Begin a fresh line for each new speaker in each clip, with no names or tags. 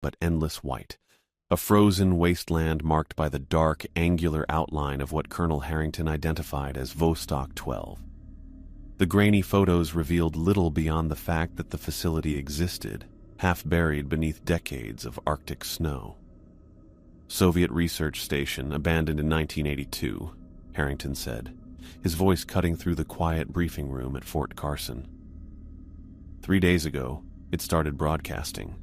but endless white. A frozen wasteland marked by the dark, angular outline of what Colonel Harrington identified as Vostok 12. The grainy photos revealed little beyond the fact that the facility existed, half buried beneath decades of Arctic snow. Soviet research station, abandoned in 1982, Harrington said, his voice cutting through the quiet briefing room at Fort Carson. 3 days ago, it started broadcasting.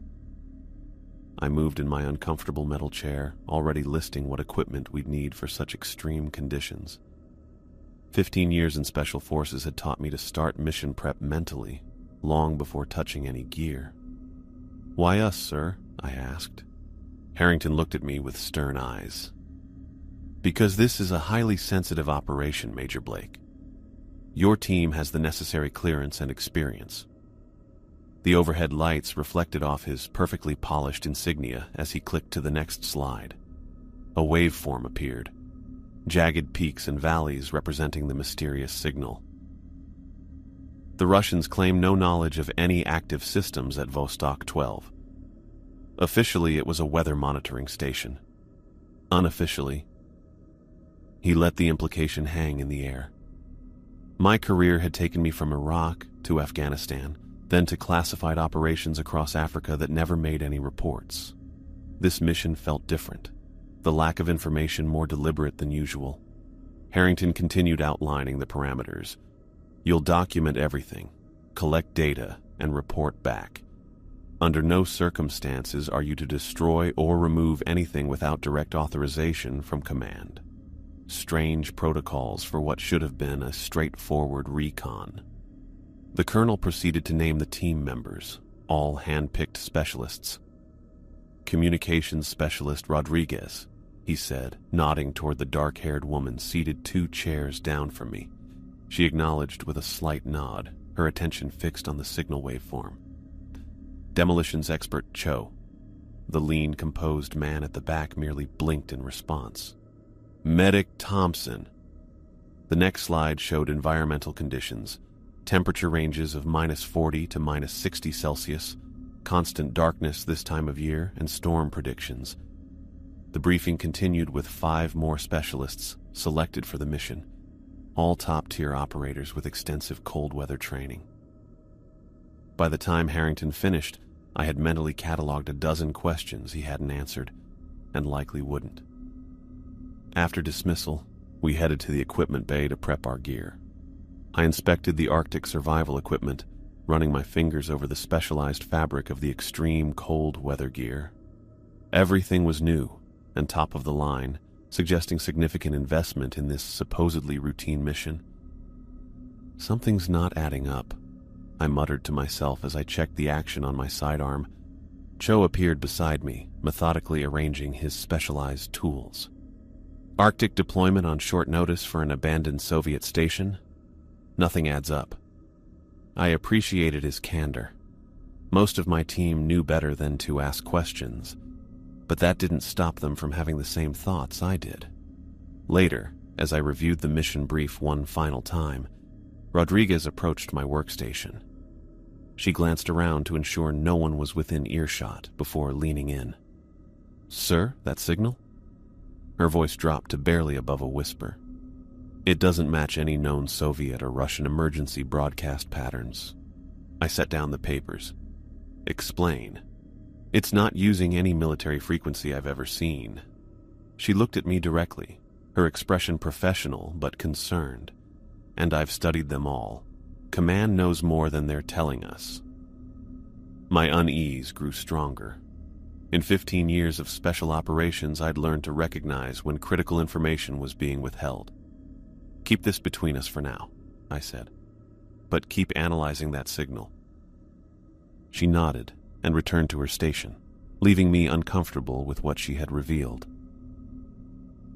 I moved in my uncomfortable metal chair, already listing what equipment we'd need for such extreme conditions. 15 years in Special Forces had taught me to start mission prep mentally, long before touching any gear. "Why us, sir?" I asked. Harrington looked at me with stern eyes. "Because this is a highly sensitive operation, Major Blake. Your team has the necessary clearance and experience." The overhead lights reflected off his perfectly polished insignia as he clicked to the next slide. A waveform appeared, jagged peaks and valleys representing the mysterious signal. The Russians claim no knowledge of any active systems at Vostok 12. Officially, it was a weather monitoring station. Unofficially, he let the implication hang in the air. My career had taken me from Iraq to Afghanistan, then to classified operations across Africa that never made any reports. This mission felt different, the lack of information more deliberate than usual. Harrington continued outlining the parameters. "You'll document everything, collect data, and report back. Under no circumstances are you to destroy or remove anything without direct authorization from command." Strange protocols for what should have been a straightforward recon. The colonel proceeded to name the team members, all hand-picked specialists. "Communications specialist Rodriguez," he said, nodding toward the dark-haired woman seated 2 chairs down from me. She acknowledged with a slight nod, her attention fixed on the signal waveform. "Demolitions expert Cho." The lean, composed man at the back merely blinked in response. "Medic Thompson." The next slide showed environmental conditions. Temperature ranges of -40 to -60 Celsius, constant darkness this time of year, and storm predictions. The briefing continued with 5 more specialists selected for the mission, all top-tier operators with extensive cold weather training. By the time Harrington finished, I had mentally cataloged a dozen questions he hadn't answered, and likely wouldn't. After dismissal, we headed to the equipment bay to prep our gear. I inspected the Arctic survival equipment, running my fingers over the specialized fabric of the extreme cold weather gear. Everything was new and top of the line, suggesting significant investment in this supposedly routine mission. "Something's not adding up," I muttered to myself as I checked the action on my sidearm. Cho appeared beside me, methodically arranging his specialized tools. "Arctic deployment on short notice for an abandoned Soviet station? Nothing adds up." I appreciated his candor. Most of my team knew better than to ask questions, but that didn't stop them from having the same thoughts I did. Later, as I reviewed the mission brief one final time, Rodriguez approached my workstation. She glanced around to ensure no one was within earshot before leaning in. "Sir, that signal?" Her voice dropped to barely above a whisper. "It doesn't match any known Soviet or Russian emergency broadcast patterns." I set down the papers. "Explain." "It's not using any military frequency I've ever seen." She looked at me directly, her expression professional but concerned. "And I've studied them all. Command knows more than they're telling us." My unease grew stronger. In 15 years of special operations, I'd learned to recognize when critical information was being withheld. "Keep this between us for now," I said. "But keep analyzing that signal." She nodded and returned to her station, leaving me uncomfortable with what she had revealed.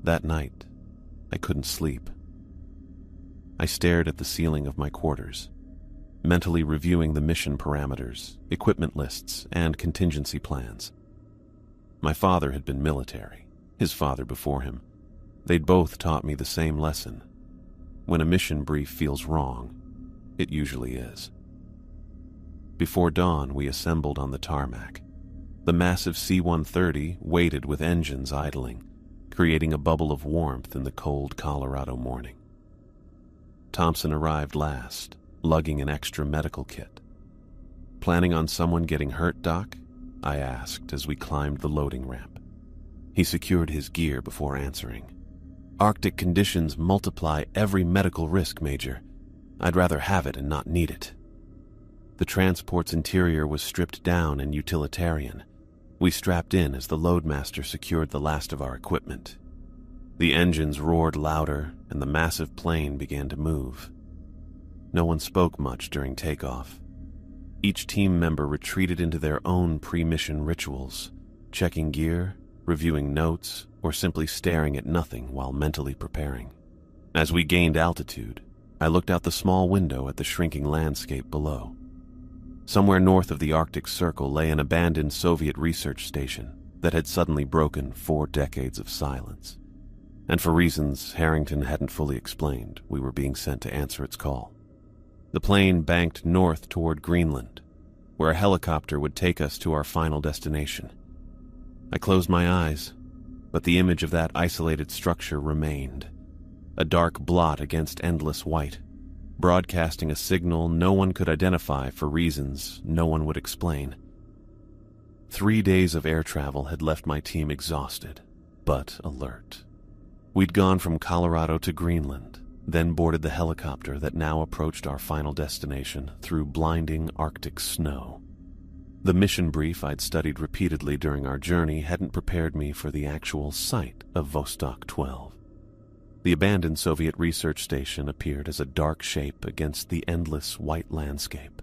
That night, I couldn't sleep. I stared at the ceiling of my quarters, mentally reviewing the mission parameters, equipment lists, and contingency plans. My father had been military, his father before him. They'd both taught me the same lesson. When a mission brief feels wrong, it usually is. Before dawn, we assembled on the tarmac. The massive C-130 waited with engines idling, creating a bubble of warmth in the cold Colorado morning. Thompson arrived last, lugging an extra medical kit. "Planning on someone getting hurt, Doc?" I asked as we climbed the loading ramp. He secured his gear before answering. "Arctic conditions multiply every medical risk, Major. I'd rather have it and not need it." The transport's interior was stripped down and utilitarian. We strapped in as the loadmaster secured the last of our equipment. The engines roared louder, and the massive plane began to move. No one spoke much during takeoff. Each team member retreated into their own pre-mission rituals, checking gear, reviewing notes, or simply staring at nothing while mentally preparing. As we gained altitude, I looked out the small window at the shrinking landscape below. Somewhere north of the Arctic Circle lay an abandoned Soviet research station that had suddenly broken 4 decades of silence. And for reasons Harrington hadn't fully explained, we were being sent to answer its call. The plane banked north toward Greenland, where a helicopter would take us to our final destination. I closed my eyes, but the image of that isolated structure remained, a dark blot against endless white, broadcasting a signal no one could identify for reasons no one would explain. 3 days of air travel had left my team exhausted, but alert. We'd gone from Colorado to Greenland, then boarded the helicopter that now approached our final destination through blinding Arctic snow. The mission brief I'd studied repeatedly during our journey hadn't prepared me for the actual site of Vostok 12. The abandoned Soviet research station appeared as a dark shape against the endless white landscape.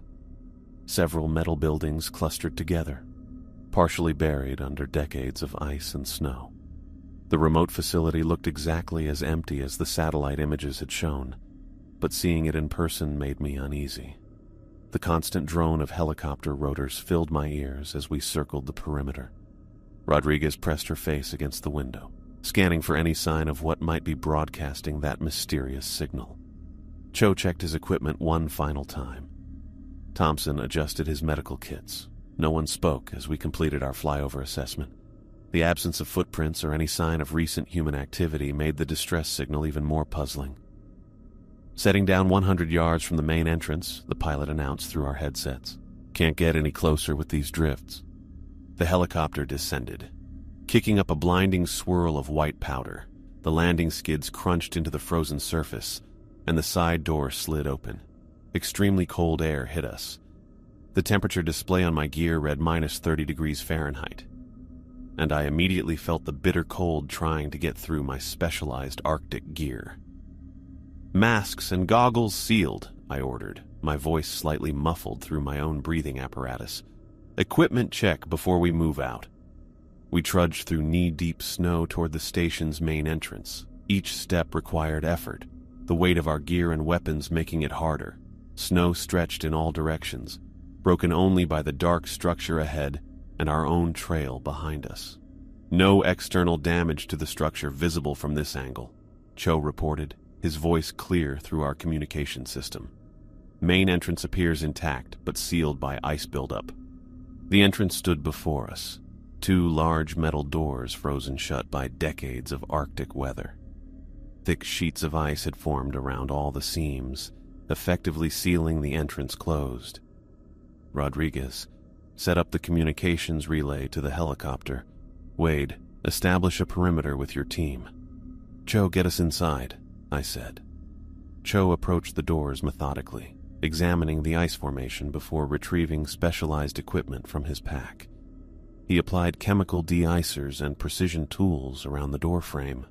Several metal buildings clustered together, partially buried under decades of ice and snow. The remote facility looked exactly as empty as the satellite images had shown, but seeing it in person made me uneasy. The constant drone of helicopter rotors filled my ears as we circled the perimeter. Rodriguez pressed her face against the window, scanning for any sign of what might be broadcasting that mysterious signal. Cho checked his equipment one final time. Thompson adjusted his medical kits. No one spoke as we completed our flyover assessment. The absence of footprints or any sign of recent human activity made the distress signal even more puzzling. Setting down 100 yards from the main entrance, the pilot announced through our headsets. "Can't get any closer with these drifts." The helicopter descended. Kicking up a blinding swirl of white powder, the landing skids crunched into the frozen surface, and the side door slid open. Extremely cold air hit us. The temperature display on my gear read -30 degrees Fahrenheit, and I immediately felt the bitter cold trying to get through my specialized Arctic gear. "Masks and goggles sealed," I ordered, my voice slightly muffled through my own breathing apparatus. "Equipment check before we move out." We trudged through knee-deep snow toward the station's main entrance. Each step required effort, the weight of our gear and weapons making it harder. Snow stretched in all directions, broken only by the dark structure ahead and our own trail behind us. "No external damage to the structure visible from this angle," Cho reported, his voice clear through our communication system. "Main entrance appears intact, but sealed by ice buildup." The entrance stood before us, 2 large metal doors frozen shut by decades of Arctic weather. Thick sheets of ice had formed around all the seams, effectively sealing the entrance closed. Rodriguez set up the communications relay to the helicopter. "Wade, establish a perimeter with your team." "Cho, get us inside," I said. Cho approached the doors methodically, examining the ice formation before retrieving specialized equipment from his pack. He applied chemical de-icers and precision tools around the door frame.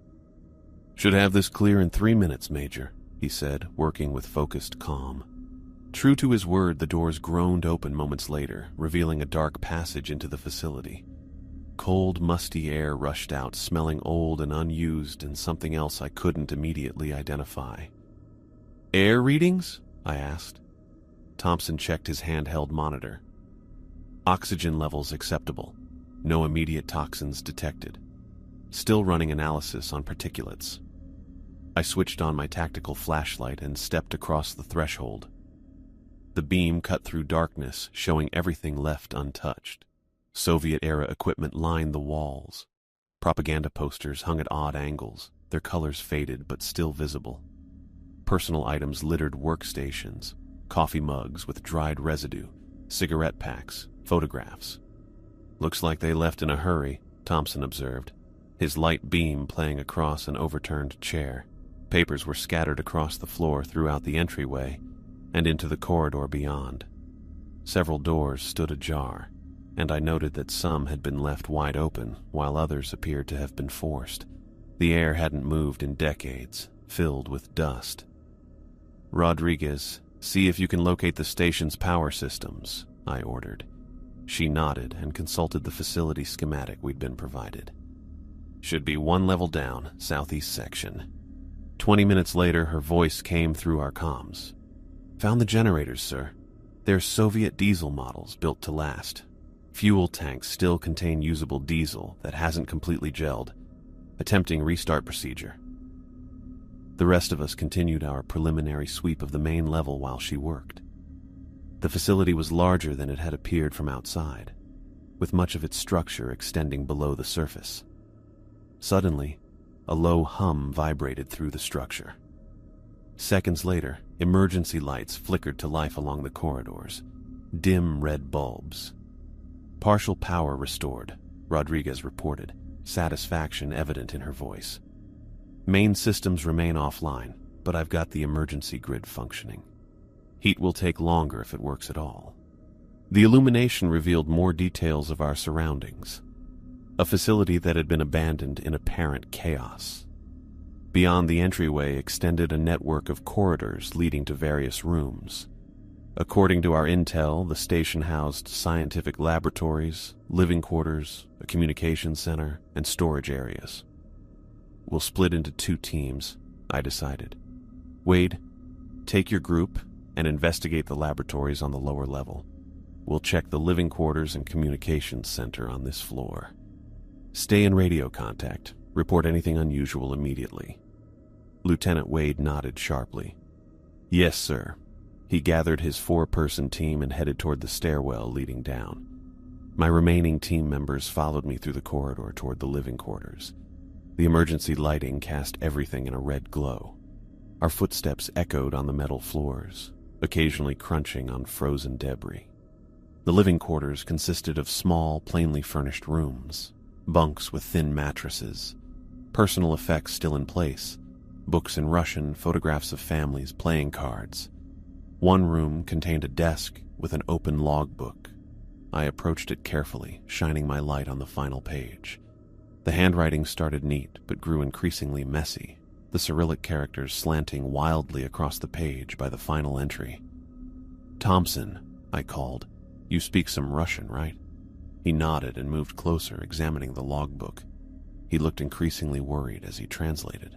"Should have this clear in 3 minutes, Major," he said, working with focused calm. True to his word, the doors groaned open moments later, revealing a dark passage into the facility. Cold, musty air rushed out, smelling old and unused and something else I couldn't immediately identify. "Air readings?" I asked. Thompson checked his handheld monitor. "Oxygen levels acceptable. No immediate toxins detected. Still running analysis on particulates." I switched on my tactical flashlight and stepped across the threshold. The beam cut through darkness, showing everything left untouched. Soviet-era equipment lined the walls. Propaganda posters hung at odd angles, their colors faded but still visible. Personal items littered workstations, coffee mugs with dried residue, cigarette packs, photographs. "Looks like they left in a hurry," Thompson observed, his light beam playing across an overturned chair. Papers were scattered across the floor throughout the entryway and into the corridor beyond. Several doors stood ajar, and I noted that some had been left wide open while others appeared to have been forced. The air hadn't moved in decades, filled with dust. "Rodriguez, see if you can locate the station's power systems," I ordered. She nodded and consulted the facility schematic we'd been provided. "Should be one level down, southeast section." 20 minutes later, her voice came through our comms. "Found the generators, sir. They're Soviet diesel models built to last. Fuel tanks still contain usable diesel that hasn't completely gelled. Attempting restart procedure." The rest of us continued our preliminary sweep of the main level while she worked. The facility was larger than it had appeared from outside, with much of its structure extending below the surface. Suddenly, a low hum vibrated through the structure. Seconds later, emergency lights flickered to life along the corridors, dim red bulbs. "Partial power restored," Rodriguez reported, satisfaction evident in her voice. "Main systems remain offline, but I've got the emergency grid functioning. Heat will take longer if it works at all." The illumination revealed more details of our surroundings. A facility that had been abandoned in apparent chaos. Beyond the entryway extended a network of corridors leading to various rooms. According to our intel, the station housed scientific laboratories, living quarters, a communications center, and storage areas. "We'll split into 2 teams," I decided. "Wade, take your group and investigate the laboratories on the lower level. We'll check the living quarters and communications center on this floor. Stay in radio contact. Report anything unusual immediately." Lieutenant Wade nodded sharply. "Yes, sir." He gathered his 4-person team and headed toward the stairwell leading down. My remaining team members followed me through the corridor toward the living quarters. The emergency lighting cast everything in a red glow. Our footsteps echoed on the metal floors, occasionally crunching on frozen debris. The living quarters consisted of small, plainly furnished rooms, bunks with thin mattresses, personal effects still in place, books in Russian, photographs of families, playing cards. One room contained a desk with an open logbook. I approached it carefully, shining my light on the final page. The handwriting started neat, but grew increasingly messy, the Cyrillic characters slanting wildly across the page by the final entry. "Thompson," I called. "You speak some Russian, right?" He nodded and moved closer, examining the logbook. He looked increasingly worried as he translated.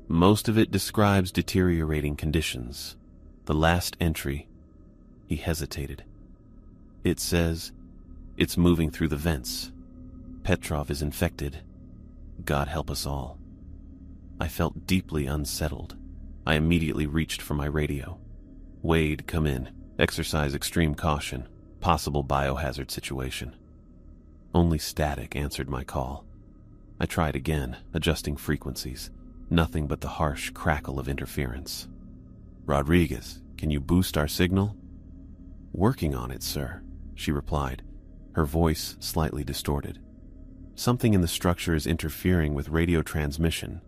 "Most of it describes deteriorating conditions. The last entry," he hesitated. "It says, it's moving through the vents. Petrov is infected. God help us all." I felt deeply unsettled. I immediately reached for my radio. "Wade, come in. Exercise extreme caution. Possible biohazard situation." Only static answered my call. I tried again, adjusting frequencies. Nothing but the harsh crackle of interference. "Rodriguez, can you boost our signal?" "Working on it, sir," she replied, her voice slightly distorted. "Something in the structure is interfering with radio transmission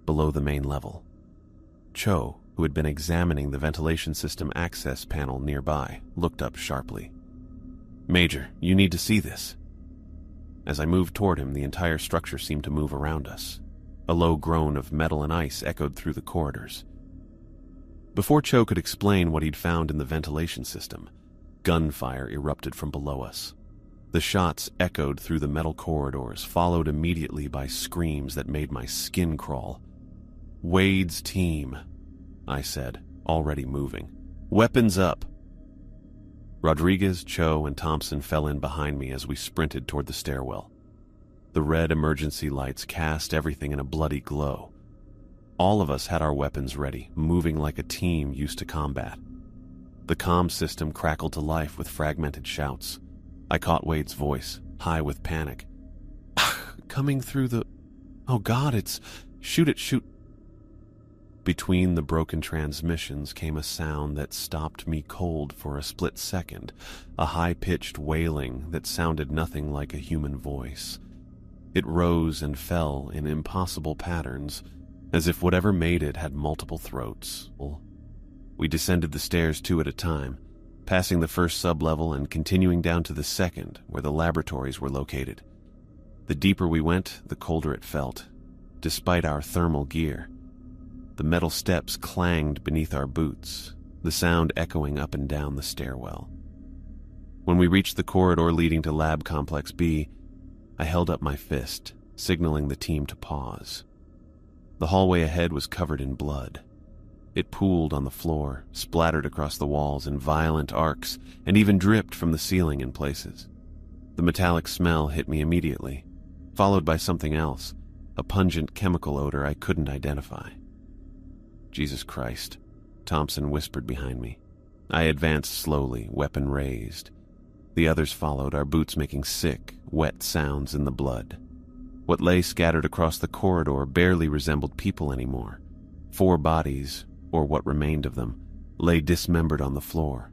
below the main level." Cho, who had been examining the ventilation system access panel nearby, looked up sharply. "Major, you need to see this." As I moved toward him, the entire structure seemed to move around us. A low groan of metal and ice echoed through the corridors. Before Cho could explain what he'd found in the ventilation system, gunfire erupted from below us. The shots echoed through the metal corridors, followed immediately by screams that made my skin crawl. "Wade's team," I said, already moving. "Weapons up!" Rodriguez, Cho, and Thompson fell in behind me as we sprinted toward the stairwell. The red emergency lights cast everything in a bloody glow. All of us had our weapons ready, moving like a team used to combat. The comm system crackled to life with fragmented shouts. I caught Wade's voice, high with panic. Coming through the... Oh God, it's... Shoot it, shoot... Between the broken transmissions came a sound that stopped me cold for a split second, a high-pitched wailing that sounded nothing like a human voice. It rose and fell in impossible patterns, as if whatever made it had multiple throats. We descended the stairs 2 at a time, passing the first sublevel and continuing down to the second, where the laboratories were located. The deeper we went, the colder it felt, despite our thermal gear. The metal steps clanged beneath our boots, the sound echoing up and down the stairwell. When we reached the corridor leading to Lab Complex B, I held up my fist, signaling the team to pause. The hallway ahead was covered in blood. It pooled on the floor, splattered across the walls in violent arcs, and even dripped from the ceiling in places. The metallic smell hit me immediately, followed by something else, a pungent chemical odor I couldn't identify. Jesus Christ, Thompson whispered behind me. I advanced slowly, weapon raised. The others followed, our boots making sick, wet sounds in the blood. What lay scattered across the corridor barely resembled people anymore. 4 bodies, or what remained of them, lay dismembered on the floor.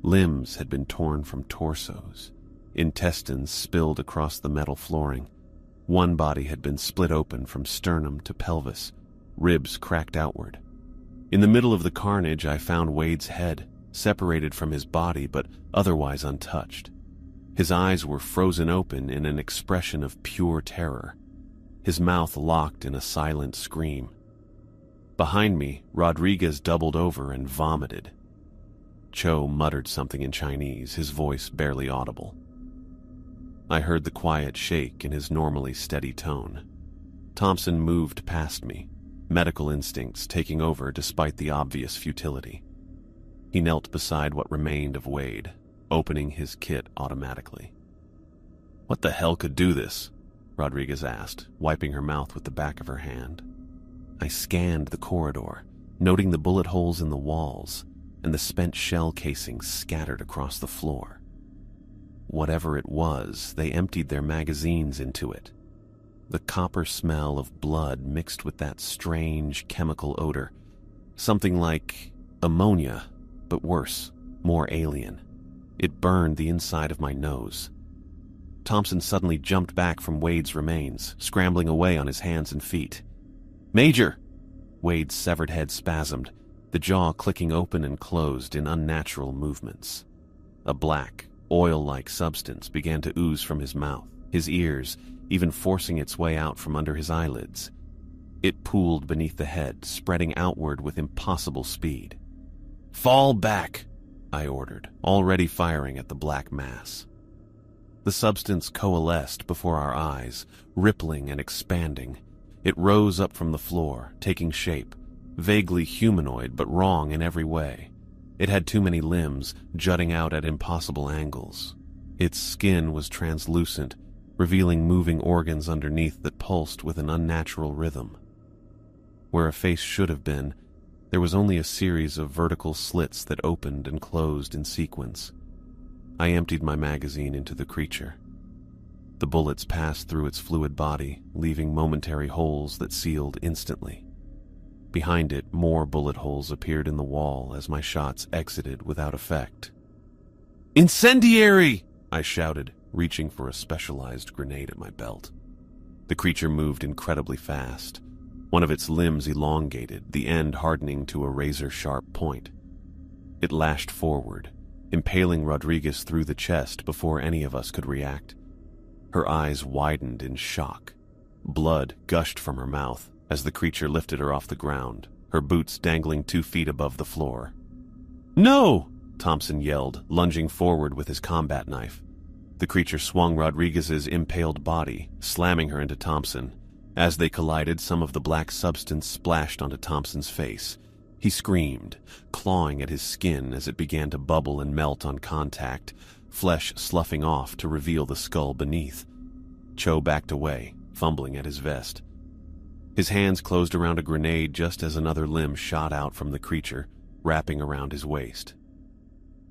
Limbs had been torn from torsos. Intestines spilled across the metal flooring. One body had been split open from sternum to pelvis, ribs cracked outward. In the middle of the carnage, I found Wade's head, separated from his body but otherwise untouched. His eyes were frozen open in an expression of pure terror. His mouth locked in a silent scream. Behind me, Rodriguez doubled over and vomited. Cho muttered something in Chinese, his voice barely audible. I heard the quiet shake in his normally steady tone. Thompson moved past me, medical instincts taking over despite the obvious futility. He knelt beside what remained of Wade, opening his kit automatically. "What the hell could do this?" Rodriguez asked, wiping her mouth with the back of her hand. I scanned the corridor, noting the bullet holes in the walls and the spent shell casings scattered across the floor. Whatever it was, they emptied their magazines into it. The copper smell of blood mixed with that strange chemical odor. Something like ammonia, but worse, more alien. It burned the inside of my nose. Thompson suddenly jumped back from Wade's remains, scrambling away on his hands and feet. "Major!" Wade's severed head spasmed, the jaw clicking open and closed in unnatural movements. A black, oil-like substance began to ooze from his mouth, his ears, even forcing its way out from under his eyelids. It pooled beneath the head, spreading outward with impossible speed. "Fall back!" I ordered, already firing at the black mass. The substance coalesced before our eyes, rippling and expanding. It rose up from the floor, taking shape, vaguely humanoid but wrong in every way. It had too many limbs, jutting out at impossible angles. Its skin was translucent, revealing moving organs underneath that pulsed with an unnatural rhythm. Where a face should have been, there was only a series of vertical slits that opened and closed in sequence. I emptied my magazine into the creature. The bullets passed through its fluid body, leaving momentary holes that sealed instantly. Behind it, more bullet holes appeared in the wall as my shots exited without effect. "Incendiary!" I shouted, reaching for a specialized grenade at my belt. The creature moved incredibly fast. One of its limbs elongated, the end hardening to a razor-sharp point. It lashed forward, impaling Rodriguez through the chest before any of us could react. Her eyes widened in shock. Blood gushed from her mouth as the creature lifted her off the ground, her boots dangling 2 feet above the floor. "No!" Thompson yelled, lunging forward with his combat knife. The creature swung Rodriguez's impaled body, slamming her into Thompson. As they collided, some of the black substance splashed onto Thompson's face. He screamed, clawing at his skin as it began to bubble and melt on contact, flesh sloughing off to reveal the skull beneath. Cho backed away, fumbling at his vest. His hands closed around a grenade just as another limb shot out from the creature, wrapping around his waist.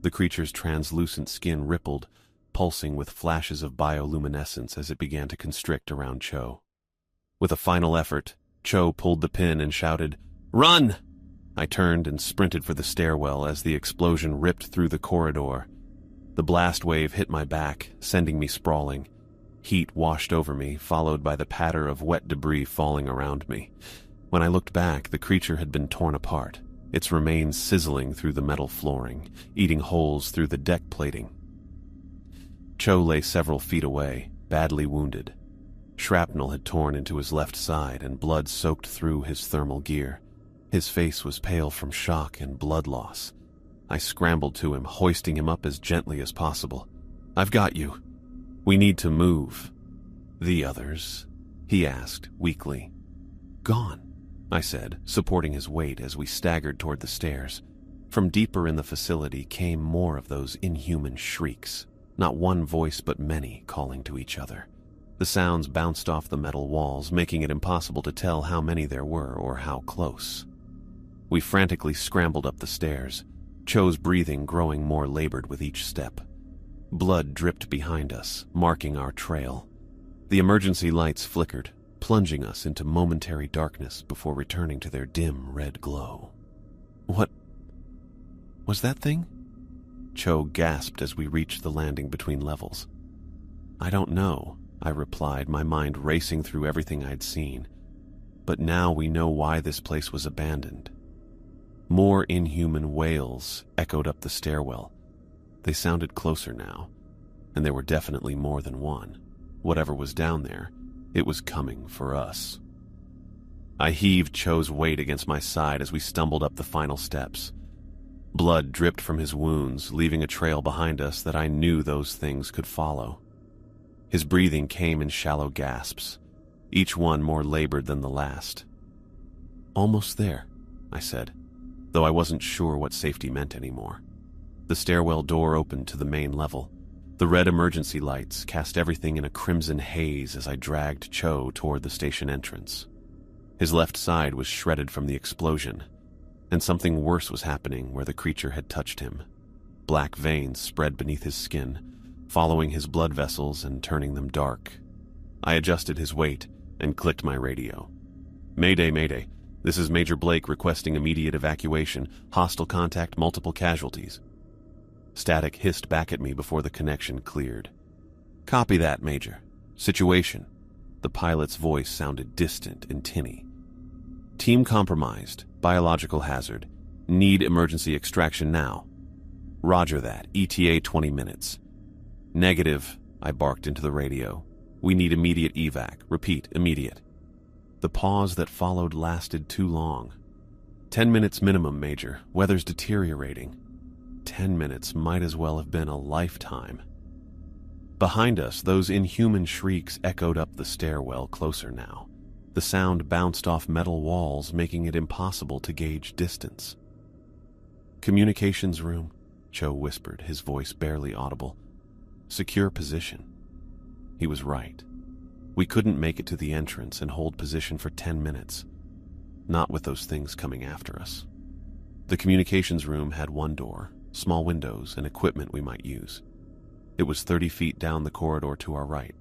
The creature's translucent skin rippled, pulsing with flashes of bioluminescence as it began to constrict around Cho. With a final effort, Cho pulled the pin and shouted, "Run!" I turned and sprinted for the stairwell as the explosion ripped through the corridor. The blast wave hit my back, sending me sprawling. Heat washed over me, followed by the patter of wet debris falling around me. When I looked back, the creature had been torn apart, its remains sizzling through the metal flooring, eating holes through the deck plating. Cho lay several feet away, badly wounded. Shrapnel had torn into his left side and blood soaked through his thermal gear. His face was pale from shock and blood loss. I scrambled to him, hoisting him up as gently as possible. "I've got you. We need to move." "The others?" he asked, weakly. "Gone," I said, supporting his weight as we staggered toward the stairs. From deeper in the facility came more of those inhuman shrieks, not one voice but many calling to each other. The sounds bounced off the metal walls, making it impossible to tell how many there were or how close. We frantically scrambled up the stairs, Cho's breathing growing more labored with each step. Blood dripped behind us, marking our trail. The emergency lights flickered, plunging us into momentary darkness before returning to their dim red glow. "What was that thing?" Cho gasped as we reached the landing between levels. "I don't know," I replied, my mind racing through everything I'd seen. "But now we know why this place was abandoned." More inhuman wails echoed up the stairwell. They sounded closer now, and there were definitely more than one. Whatever was down there, it was coming for us. I heaved Cho's weight against my side as we stumbled up the final steps. Blood dripped from his wounds, leaving a trail behind us that I knew those things could follow. His breathing came in shallow gasps, each one more labored than the last. "Almost there," I said, though I wasn't sure what safety meant anymore. The stairwell door opened to the main level. The red emergency lights cast everything in a crimson haze as I dragged Cho toward the station entrance. His left side was shredded from the explosion, and something worse was happening where the creature had touched him. Black veins spread beneath his skin, following his blood vessels and turning them dark. I adjusted his weight and clicked my radio. "Mayday, mayday. This is Major Blake requesting immediate evacuation. Hostile contact, multiple casualties." Static hissed back at me before the connection cleared. "Copy that, Major. Situation." The pilot's voice sounded distant and tinny. "Team compromised. Biological hazard. Need emergency extraction now." "Roger that. ETA 20 minutes. "Negative," I barked into the radio. "We need immediate evac. Repeat, immediate." The pause that followed lasted too long. 10 minutes minimum, Major. Weather's deteriorating." 10 minutes might as well have been a lifetime. Behind us, those inhuman shrieks echoed up the stairwell, closer now. The sound bounced off metal walls, making it impossible to gauge distance. "Communications room," Cho whispered, his voice barely audible. "Secure position." He was right. We couldn't make it to the entrance and hold position for 10 minutes. Not with those things coming after us. The communications room had one door, small windows, and equipment we might use. It was 30 feet down the corridor to our right.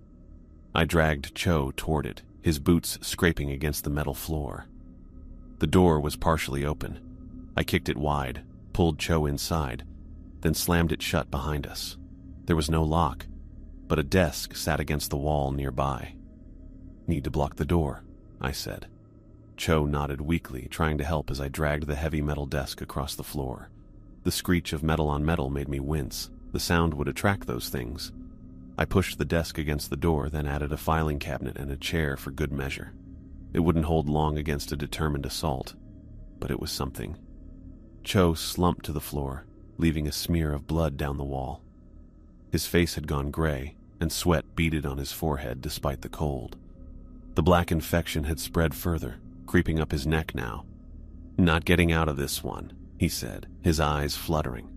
I dragged Cho toward it, his boots scraping against the metal floor. The door was partially open. I kicked it wide, pulled Cho inside, then slammed it shut behind us. There was no lock, but a desk sat against the wall nearby. "Need to block the door," I said. Cho nodded weakly, trying to help as I dragged the heavy metal desk across the floor. The screech of metal on metal made me wince. The sound would attract those things. I pushed the desk against the door, then added a filing cabinet and a chair for good measure. It wouldn't hold long against a determined assault, but it was something. Cho slumped to the floor, leaving a smear of blood down the wall. His face had gone gray, and sweat beaded on his forehead despite the cold. The black infection had spread further, creeping up his neck now. "Not getting out of this one," he said, his eyes fluttering.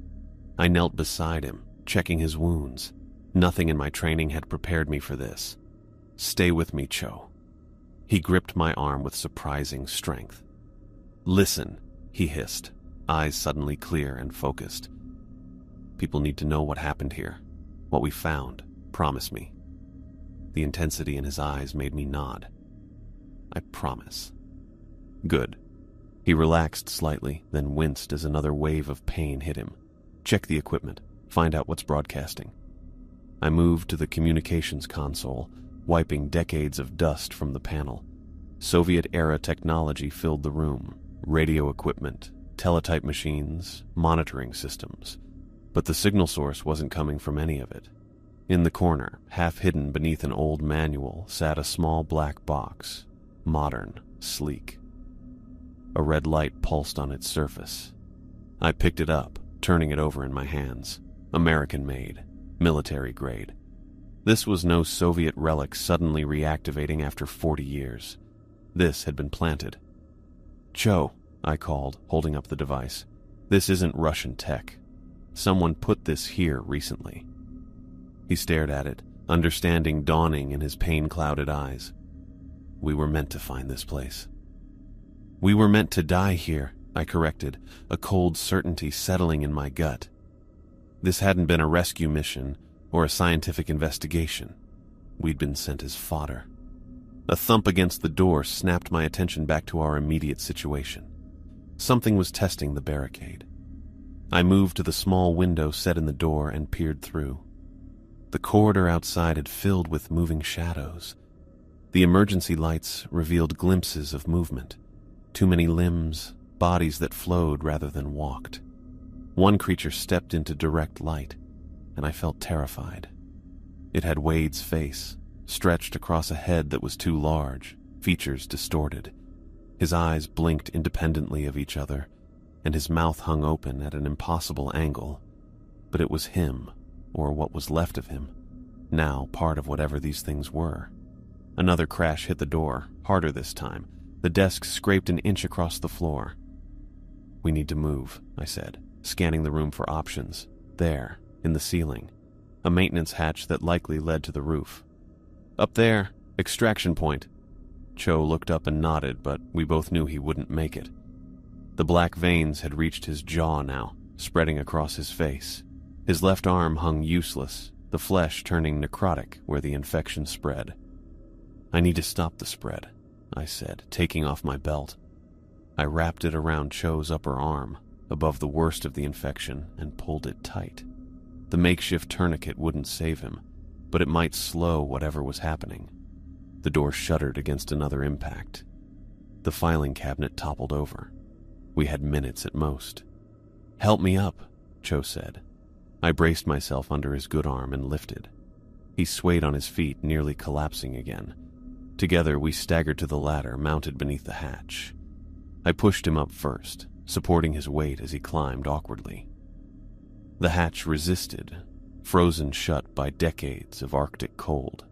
I knelt beside him, checking his wounds. Nothing in my training had prepared me for this. "Stay with me, Cho." He gripped my arm with surprising strength. "Listen," he hissed, eyes suddenly clear and focused. "People need to know what happened here. What we found. Promise me." The intensity in his eyes made me nod. "I promise." "Good." He relaxed slightly, then winced as another wave of pain hit him. "Check the equipment. Find out what's broadcasting." I moved to the communications console, wiping decades of dust from the panel. Soviet-era technology filled the room. Radio equipment, teletype machines, monitoring systems. But the signal source wasn't coming from any of it. In the corner, half hidden beneath an old manual, sat a small black box. Modern, sleek. A red light pulsed on its surface. I picked it up, turning it over in my hands. American-made, military-grade. This was no Soviet relic suddenly reactivating after 40 years. This had been planted. "Cho," I called, holding up the device. "This isn't Russian tech. Someone put this here recently." He stared at it, understanding dawning in his pain-clouded eyes. "We were meant to find this place." "We were meant to die here," I corrected, a cold certainty settling in my gut. This hadn't been a rescue mission or a scientific investigation. We'd been sent as fodder. A thump against the door snapped my attention back to our immediate situation. Something was testing the barricade. I moved to the small window set in the door and peered through. The corridor outside had filled with moving shadows. The emergency lights revealed glimpses of movement. Too many limbs, bodies that flowed rather than walked. One creature stepped into direct light, and I felt terrified. It had Wade's face, stretched across a head that was too large, features distorted. His eyes blinked independently of each other, and his mouth hung open at an impossible angle. But it was him, or what was left of him, now part of whatever these things were. Another crash hit the door, harder this time. The desk scraped an inch across the floor. "We need to move," I said, scanning the room for options. There, in the ceiling, a maintenance hatch that likely led to the roof. "Up there, extraction point." Cho looked up and nodded, but we both knew he wouldn't make it. The black veins had reached his jaw now, spreading across his face. His left arm hung useless, the flesh turning necrotic where the infection spread. "I need to stop the spread," I said, taking off my belt. I wrapped it around Cho's upper arm, above the worst of the infection, and pulled it tight. The makeshift tourniquet wouldn't save him, but it might slow whatever was happening. The door shuddered against another impact. The filing cabinet toppled over. We had minutes at most. "Help me up," Cho said. I braced myself under his good arm and lifted. He swayed on his feet, nearly collapsing again. Together, we staggered to the ladder mounted beneath the hatch. I pushed him up first, supporting his weight as he climbed awkwardly. The hatch resisted, frozen shut by decades of Arctic cold.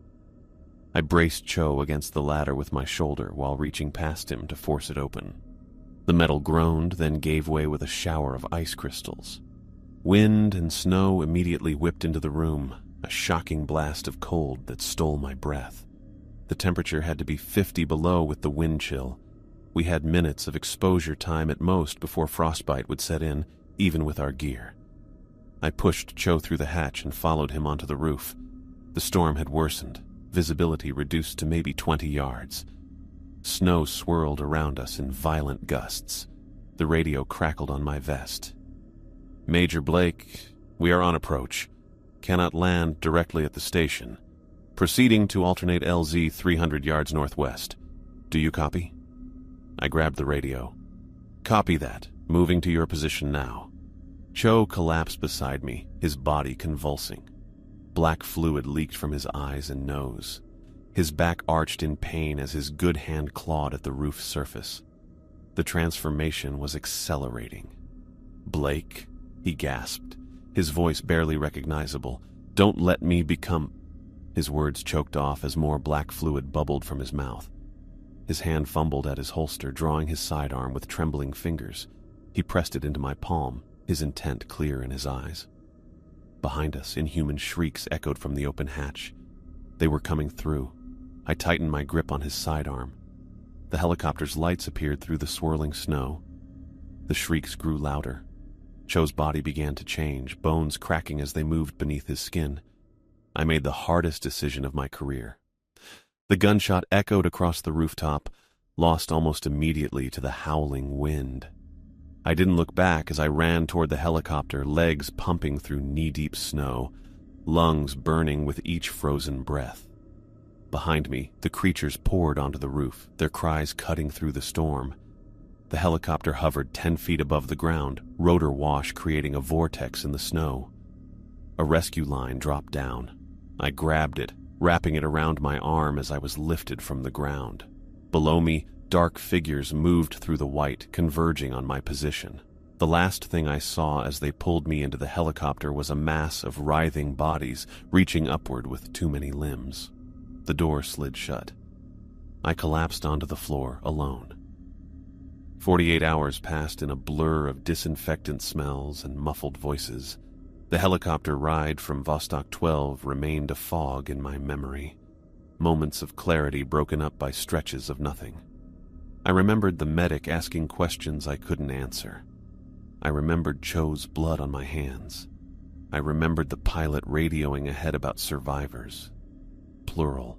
I braced Cho against the ladder with my shoulder while reaching past him to force it open. The metal groaned, then gave way with a shower of ice crystals. Wind and snow immediately whipped into the room, a shocking blast of cold that stole my breath. The temperature had to be 50 below with the wind chill. We had minutes of exposure time at most before frostbite would set in, even with our gear. I pushed Cho through the hatch and followed him onto the roof. The storm had worsened, visibility reduced to maybe 20 yards. Snow swirled around us in violent gusts. The radio crackled on my vest. "Major Blake, we are on approach. Cannot land directly at the station. Proceeding to alternate LZ 300 yards northwest. Do you copy?" I grabbed the radio. "Copy that. Moving to your position now." Cho collapsed beside me, his body convulsing. Black fluid leaked from his eyes and nose. His back arched in pain as his good hand clawed at the roof surface. The transformation was accelerating. "Blake," he gasped, his voice barely recognizable. "Don't let me become—" His words choked off as more black fluid bubbled from his mouth. His hand fumbled at his holster, drawing his sidearm with trembling fingers. He pressed it into my palm, his intent clear in his eyes. Behind us, inhuman shrieks echoed from the open hatch. They were coming through. I tightened my grip on his sidearm. The helicopter's lights appeared through the swirling snow. The shrieks grew louder. Cho's body began to change, bones cracking as they moved beneath his skin. I made the hardest decision of my career. The gunshot echoed across the rooftop, lost almost immediately to the howling wind. I didn't look back as I ran toward the helicopter, legs pumping through knee-deep snow, lungs burning with each frozen breath. Behind me, the creatures poured onto the roof, their cries cutting through the storm. The helicopter hovered 10 feet above the ground, rotor wash creating a vortex in the snow. A rescue line dropped down. I grabbed it, wrapping it around my arm as I was lifted from the ground. Below me, dark figures moved through the white, converging on my position. The last thing I saw as they pulled me into the helicopter was a mass of writhing bodies reaching upward with too many limbs. The door slid shut. I collapsed onto the floor, alone. 48 hours passed in a blur of disinfectant smells and muffled voices. The helicopter ride from Vostok 12 remained a fog in my memory, moments of clarity broken up by stretches of nothing. I remembered the medic asking questions I couldn't answer. I remembered Cho's blood on my hands. I remembered the pilot radioing ahead about survivors. Plural.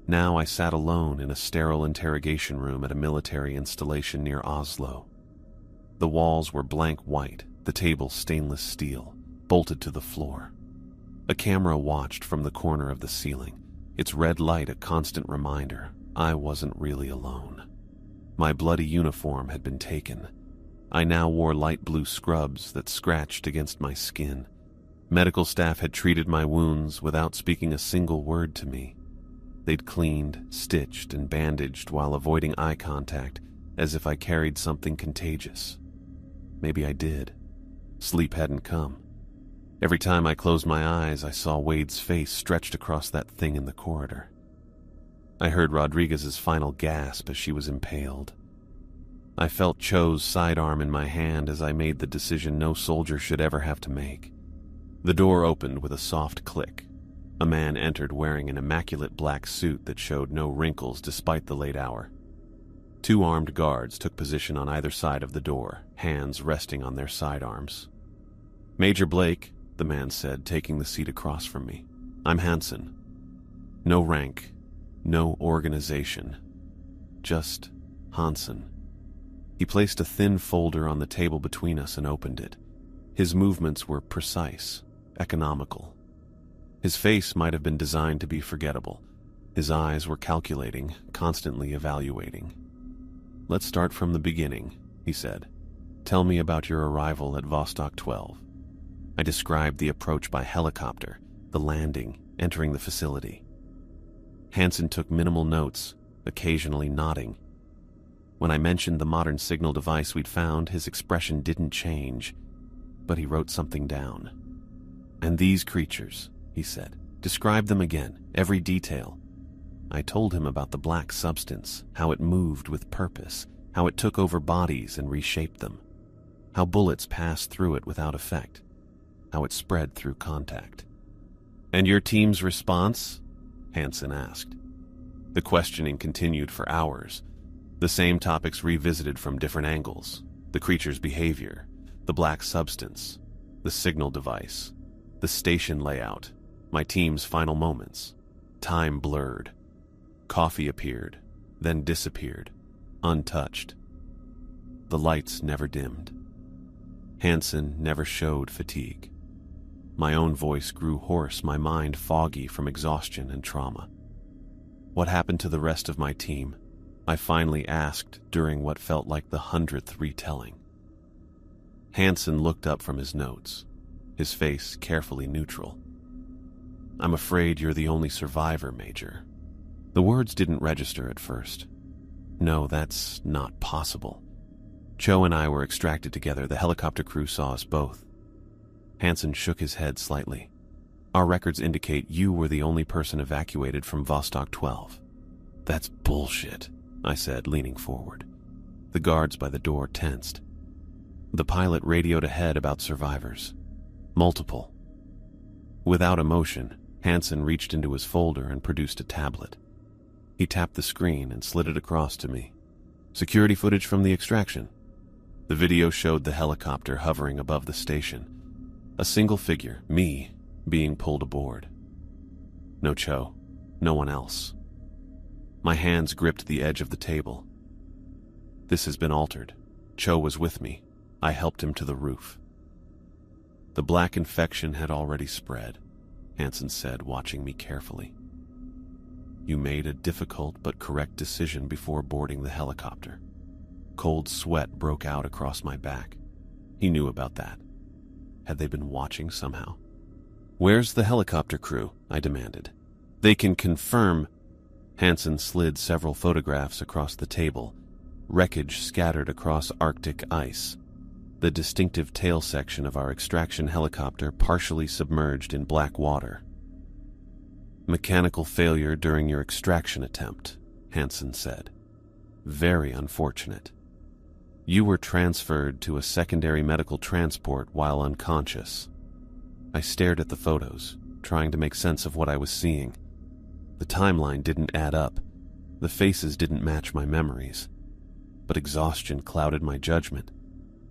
Now I sat alone in a sterile interrogation room at a military installation near Oslo. The walls were blank white, the table stainless steel, bolted to the floor. A camera watched from the corner of the ceiling, its red light a constant reminder I wasn't really alone. My bloody uniform had been taken. I now wore light blue scrubs that scratched against my skin. Medical staff had treated my wounds without speaking a single word to me. They'd cleaned, stitched, and bandaged while avoiding eye contact, as if I carried something contagious. Maybe I did. Sleep hadn't come. Every time I closed my eyes, I saw Wade's face stretched across that thing in the corridor. I heard Rodriguez's final gasp as she was impaled. I felt Cho's sidearm in my hand as I made the decision no soldier should ever have to make. The door opened with a soft click. A man entered wearing an immaculate black suit that showed no wrinkles despite the late hour. 2 armed guards took position on either side of the door, hands resting on their sidearms. "Major Blake," the man said, taking the seat across from me. "I'm Hansen. No rank, no organization. Just Hansen." He placed a thin folder on the table between us and opened it. His movements were precise, economical. His face might have been designed to be forgettable. His eyes were calculating, constantly evaluating. "Let's start from the beginning," he said. "Tell me about your arrival at Vostok 12. I described the approach by helicopter, the landing, entering the facility. Hansen took minimal notes, occasionally nodding. When I mentioned the modern signal device we'd found, his expression didn't change, but he wrote something down. "And these creatures," he said. "Describe them again, every detail." I told him about the black substance, how it moved with purpose, how it took over bodies and reshaped them, how bullets passed through it without effect, how it spread through contact. "And your team's response?" Hansen asked. The questioning continued for hours, the same topics revisited from different angles: the creature's behavior, the black substance, the signal device, the station layout, my team's final moments. Time blurred. Coffee appeared, then disappeared, untouched. The lights never dimmed. Hansen never showed fatigue. My own voice grew hoarse, my mind foggy from exhaustion and trauma. What happened to the rest of my team? I finally asked during what felt like the 100th retelling. Hansen looked up from his notes, his face carefully neutral. "I'm afraid you're the only survivor, Major." The words didn't register at first. No, that's not possible. Cho and I were extracted together. The helicopter crew saw us both. Hansen shook his head slightly. "Our records indicate you were the only person evacuated from Vostok 12. "That's bullshit," I said, leaning forward. The guards by the door tensed. The pilot radioed ahead about survivors. Multiple. Without emotion, Hansen reached into his folder and produced a tablet. He tapped the screen and slid it across to me. "Security footage from the extraction." The video showed the helicopter hovering above the station. A single figure, me, being pulled aboard. No Cho, no one else. My hands gripped the edge of the table. This has been altered. Cho was with me. I helped him to the roof. The black infection had already spread, Hansen said, watching me carefully. You made a difficult but correct decision before boarding the helicopter. Cold sweat broke out across my back. He knew about that. Had they been watching somehow? Where's the helicopter crew? I demanded. They can confirm. Hansen slid several photographs across the table, wreckage scattered across Arctic ice, the distinctive tail section of our extraction helicopter partially submerged in black water. Mechanical failure during your extraction attempt, Hansen said. Very unfortunate. You were transferred to a secondary medical transport while unconscious. I stared at the photos, trying to make sense of what I was seeing. The timeline didn't add up. The faces didn't match my memories. But exhaustion clouded my judgment,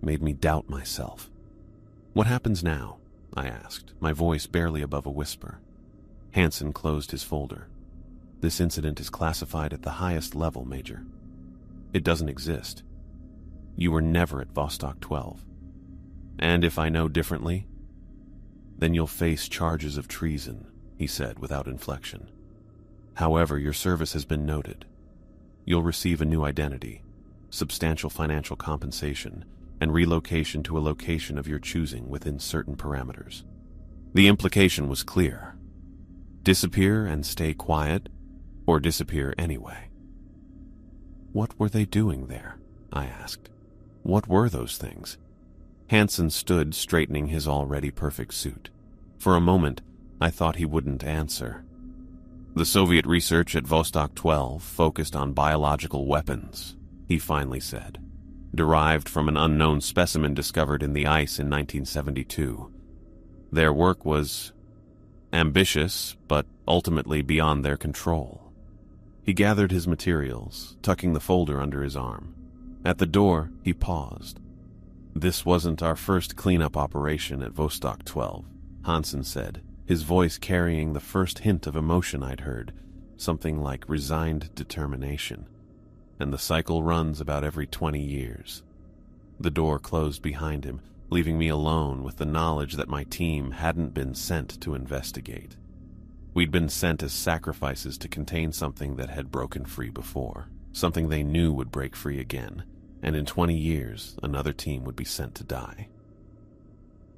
made me doubt myself. What happens now? I asked, my voice barely above a whisper. Hansen closed his folder. This incident is classified at the highest level, Major. It doesn't exist. You were never at Vostok 12. And if I know differently, then you'll face charges of treason, he said without inflection. However, your service has been noted. You'll receive a new identity, substantial financial compensation, and relocation to a location of your choosing within certain parameters. The implication was clear. Disappear and stay quiet, or disappear anyway. What were they doing there? I asked. What were those things? Hansen stood straightening his already perfect suit. For a moment, I thought he wouldn't answer. The Soviet research at Vostok 12 focused on biological weapons, he finally said, derived from an unknown specimen discovered in the ice in 1972. Their work was ambitious, but ultimately beyond their control. He gathered his materials, tucking the folder under his arm. At the door, he paused. This wasn't our first cleanup operation at Vostok 12, Hansen said, his voice carrying the first hint of emotion I'd heard, something like resigned determination. And the cycle runs about every 20 years. The door closed behind him, leaving me alone with the knowledge that my team hadn't been sent to investigate. We'd been sent as sacrifices to contain something that had broken free before, something they knew would break free again, and in 20 years, another team would be sent to die.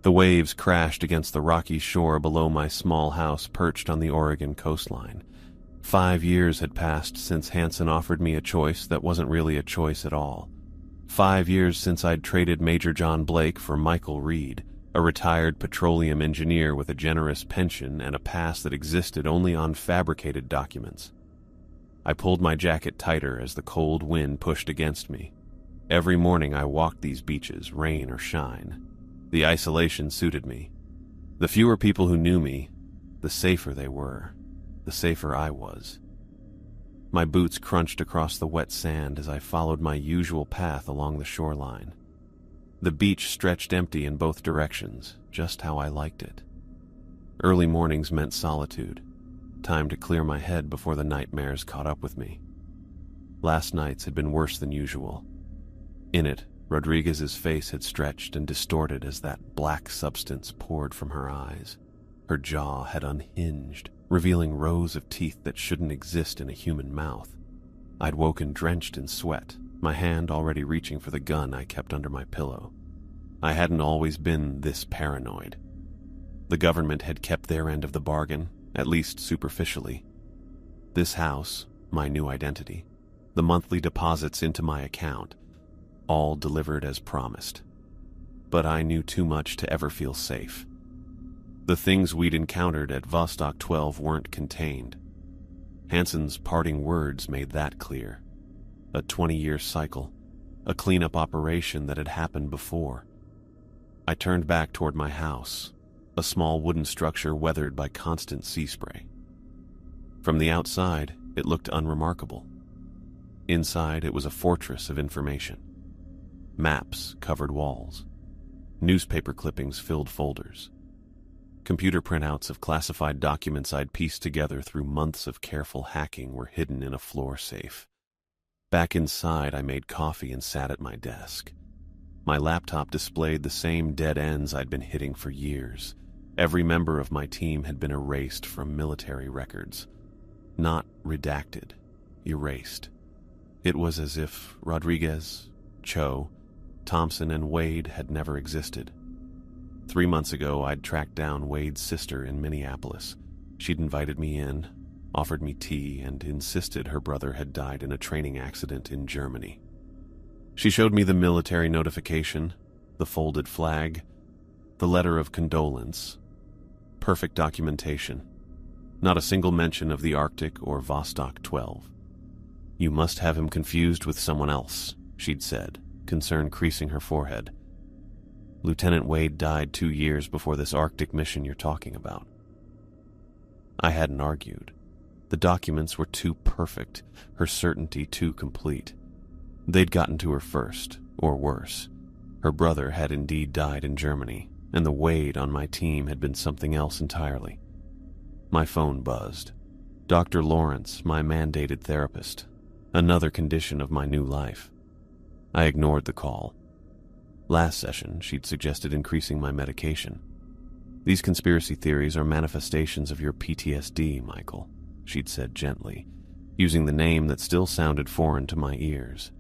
The waves crashed against the rocky shore below my small house perched on the Oregon coastline. 5 years had passed since Hansen offered me a choice that wasn't really a choice at all. 5 years since I'd traded Major John Blake for Michael Reed, a retired petroleum engineer with a generous pension and a past that existed only on fabricated documents. I pulled my jacket tighter as the cold wind pushed against me. Every morning I walked these beaches, rain or shine. The isolation suited me. The fewer people who knew me, the safer they were, the safer I was. My boots crunched across the wet sand as I followed my usual path along the shoreline. The beach stretched empty in both directions, just how I liked it. Early mornings meant solitude, time to clear my head before the nightmares caught up with me. Last night's had been worse than usual. In it, Rodriguez's face had stretched and distorted as that black substance poured from her eyes. Her jaw had unhinged, revealing rows of teeth that shouldn't exist in a human mouth. I'd woken drenched in sweat, my hand already reaching for the gun I kept under my pillow. I hadn't always been this paranoid. The government had kept their end of the bargain, at least superficially. This house, my new identity, the monthly deposits into my account, all delivered as promised. But I knew too much to ever feel safe. The things we'd encountered at Vostok 12 weren't contained. Hansen's parting words made that clear. A 20-year cycle, a cleanup operation that had happened before. I turned back toward my house, a small wooden structure weathered by constant sea spray. From the outside, it looked unremarkable. Inside, it was a fortress of information. Maps covered walls. Newspaper clippings filled folders. Computer printouts of classified documents I'd pieced together through months of careful hacking were hidden in a floor safe. Back inside, I made coffee and sat at my desk. My laptop displayed the same dead ends I'd been hitting for years. Every member of my team had been erased from military records. Not redacted, erased. It was as if Rodriguez, Cho, Thompson, and Wade had never existed. 3 months ago, I'd tracked down Wade's sister in Minneapolis. She'd invited me in, offered me tea, and insisted her brother had died in a training accident in Germany. She showed me the military notification, the folded flag, the letter of condolence. Perfect documentation. Not a single mention of the Arctic or Vostok 12. "You must have him confused with someone else," she'd said, concern creasing her forehead. "Lieutenant Wade died 2 years before this Arctic mission you're talking about." I hadn't argued. The documents were too perfect, her certainty too complete. They'd gotten to her first, or worse. Her brother had indeed died in Germany, and the Wade on my team had been something else entirely. My phone buzzed. Dr. Lawrence, my mandated therapist. Another condition of my new life. I ignored the call. Last session, she'd suggested increasing my medication. "These conspiracy theories are manifestations of your PTSD, Michael," she'd said gently, using the name that still sounded foreign to my ears.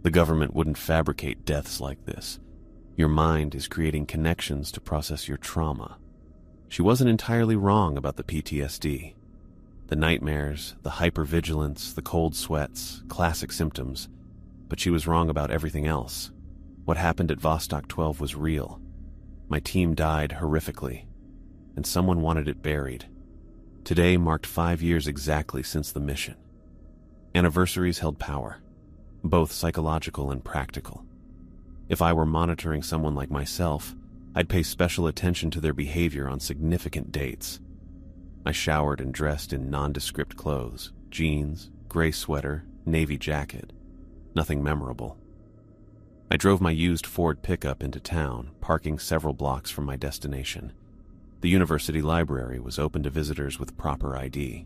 "The government wouldn't fabricate deaths like this. Your mind is creating connections to process your trauma." She wasn't entirely wrong about the PTSD. The nightmares, the hypervigilance, the cold sweats, classic symptoms. But she was wrong about everything else. What happened at Vostok 12 was real. My team died horrifically, and someone wanted it buried. Today marked 5 years exactly since the mission. Anniversaries held power, both psychological and practical. If I were monitoring someone like myself, I'd pay special attention to their behavior on significant dates. I showered and dressed in nondescript clothes, jeans, gray sweater, navy jacket. Nothing memorable. I drove my used Ford pickup into town, parking several blocks from my destination. The university library was open to visitors with proper ID.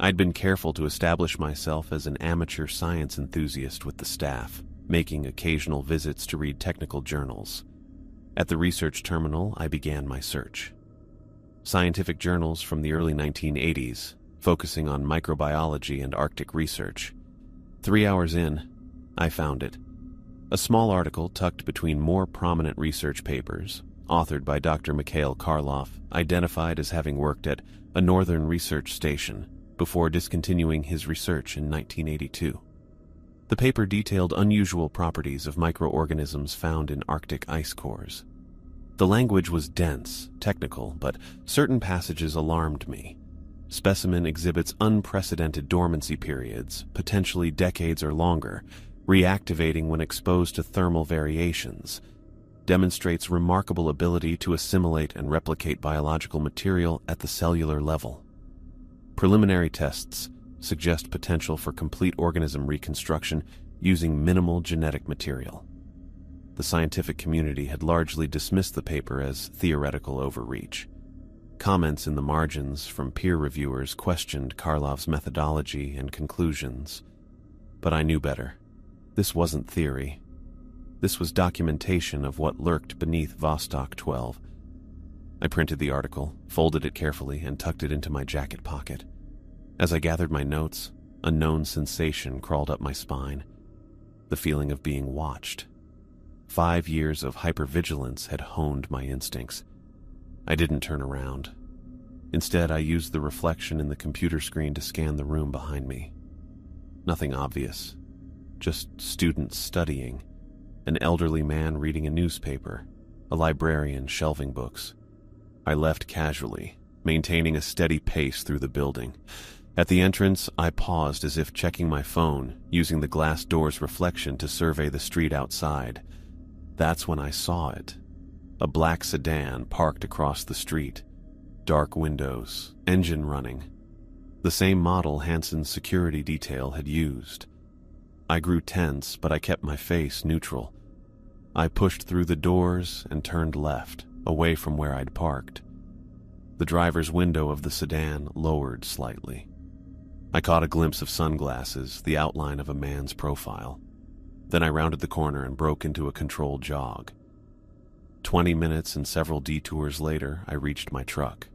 I'd been careful to establish myself as an amateur science enthusiast with the staff, making occasional visits to read technical journals. At the research terminal, I began my search. Scientific journals from the early 1980s, focusing on microbiology and Arctic research. 3 hours in, I found it. A small article tucked between more prominent research papers, authored by Dr. Mikhail Karloff, identified as having worked at a northern research station before discontinuing his research in 1982. The paper detailed unusual properties of microorganisms found in Arctic ice cores. The language was dense, technical, but certain passages alarmed me. Specimen exhibits unprecedented dormancy periods, potentially decades or longer, reactivating when exposed to thermal variations. Demonstrates remarkable ability to assimilate and replicate biological material at the cellular level. Preliminary tests suggest potential for complete organism reconstruction using minimal genetic material. The scientific community had largely dismissed the paper as theoretical overreach. Comments in the margins from peer reviewers questioned Karloff's methodology and conclusions. But I knew better. This wasn't theory. This was documentation of what lurked beneath Vostok 12. I printed the article, folded it carefully, and tucked it into my jacket pocket. As I gathered my notes, a known sensation crawled up my spine. The feeling of being watched. 5 years of hypervigilance had honed my instincts. I didn't turn around. Instead, I used the reflection in the computer screen to scan the room behind me. Nothing obvious. Just students studying, an elderly man reading a newspaper, a librarian shelving books. I left casually, maintaining a steady pace through the building. At the entrance, I paused as if checking my phone, using the glass door's reflection to survey the street outside. That's when I saw it. A black sedan parked across the street. Dark windows, engine running. The same model Hansen's security detail had used. I grew tense, but I kept my face neutral. I pushed through the doors and turned left, away from where I'd parked. The driver's window of the sedan lowered slightly. I caught a glimpse of sunglasses, the outline of a man's profile. Then I rounded the corner and broke into a controlled jog. 20 minutes and several detours later, I reached my truck.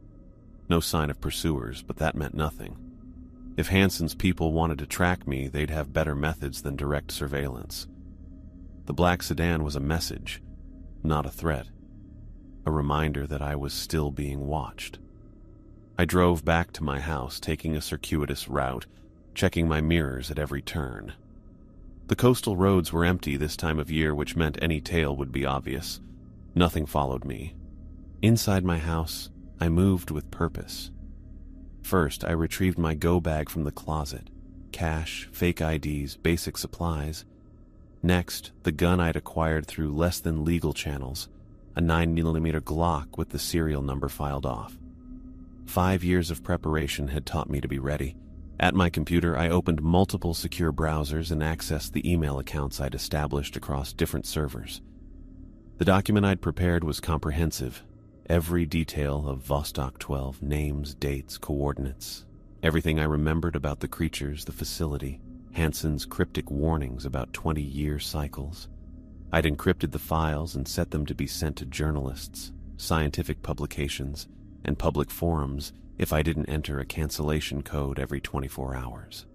No sign of pursuers, but that meant nothing. If Hansen's people wanted to track me, they'd have better methods than direct surveillance. The black sedan was a message, not a threat. A reminder that I was still being watched. I drove back to my house, taking a circuitous route, checking my mirrors at every turn. The coastal roads were empty this time of year, which meant any tail would be obvious. Nothing followed me. Inside my house, I moved with purpose. First, I retrieved my go bag from the closet. Cash, fake IDs, basic supplies. Next, the gun I'd acquired through less than legal channels, a 9mm Glock with the serial number filed off. 5 years of preparation had taught me to be ready. At my computer, I opened multiple secure browsers and accessed the email accounts I'd established across different servers. The document I'd prepared was comprehensive. Every detail of Vostok 12, names, dates, coordinates. Everything I remembered about the creatures, the facility, Hansen's cryptic warnings about 20-year cycles. I'd encrypted the files and set them to be sent to journalists, scientific publications, and public forums if I didn't enter a cancellation code every 24 hours.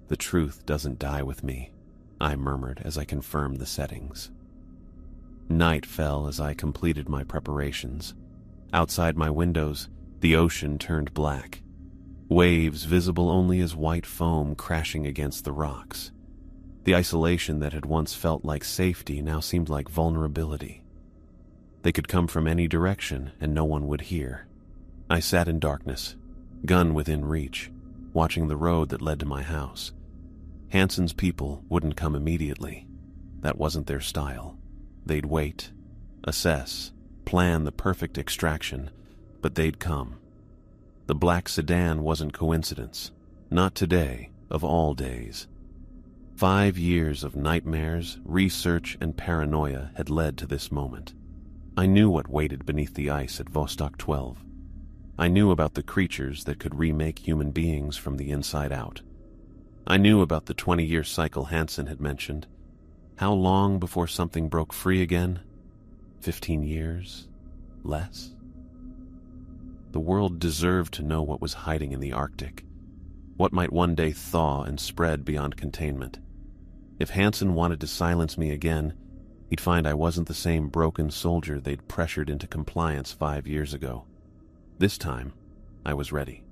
The truth doesn't die with me, I murmured as I confirmed the settings. Night fell as I completed my preparations. Outside my windows, the ocean turned black. Waves visible only as white foam crashing against the rocks. The isolation that had once felt like safety now seemed like vulnerability. They could come from any direction and no one would hear. I sat in darkness, gun within reach, watching the road that led to my house. Hansen's people wouldn't come immediately. That wasn't their style. They'd wait, assess, plan the perfect extraction, but they'd come. The black sedan wasn't coincidence. Not today, of all days. 5 years of nightmares, research, and paranoia had led to this moment. I knew what waited beneath the ice at Vostok 12. I knew about the creatures that could remake human beings from the inside out. I knew about the 20-year cycle Hansen had mentioned. How long before something broke free again? 15 years? Less? The world deserved to know what was hiding in the Arctic. What might one day thaw and spread beyond containment. If Hansen wanted to silence me again, he'd find I wasn't the same broken soldier they'd pressured into compliance 5 years ago. This time, I was ready.